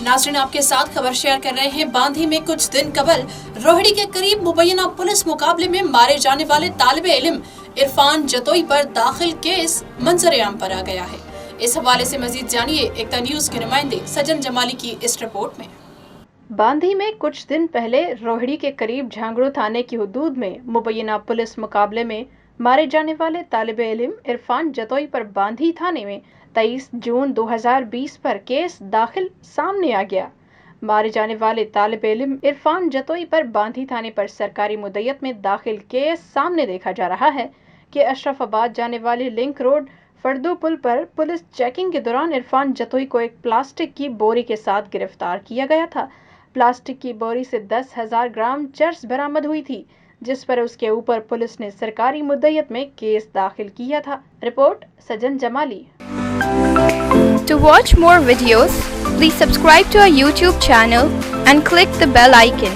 नाज़रीन, आपके साथ खबर शेयर कर रहे हैं। बांधी में कुछ दिन कबल रोहिड़ी के करीब मुबैना पुलिस मुकाबले में मारे जाने वाले तालिब इल्म इरफान जतोई पर दाखिल केस मंजर-ए-आम पर आ गया है। इस हवाले से मजीद जानिए एकता न्यूज के नुमाइंदे सजन जमाली की इस रिपोर्ट में। बांधी में कुछ दिन पहले रोहिड़ी के करीब झांगड़ू थाने की हुदूद में मुबैना पुलिस मुकाबले में मारे जाने वाले तालिब इल्म इरफान जतोई पर बांधी थाने में 23 जून 2020 पर केस दाखिल सामने आ गया। मारे जाने वाले तालिब इल्म इरफान जतोई पर बांधी थाने पर सरकारी मुद्दत में दाखिल केस सामने देखा जा रहा है कि अशरफाबाद जाने वाली लिंक रोड फर्दू पुल पर पुलिस चेकिंग के दौरान इरफान जतोई को एक प्लास्टिक की बोरी के साथ गिरफ्तार किया गया था। प्लास्टिक की बोरी से 10,000 ग्राम चर्स बरामद हुई थी, जिस पर उसके ऊपर पुलिस ने सरकारी मुद्दत में केस दाखिल किया था। Report Sajjan Jamali. To watch more videos, please subscribe to our YouTube channel and click the bell icon.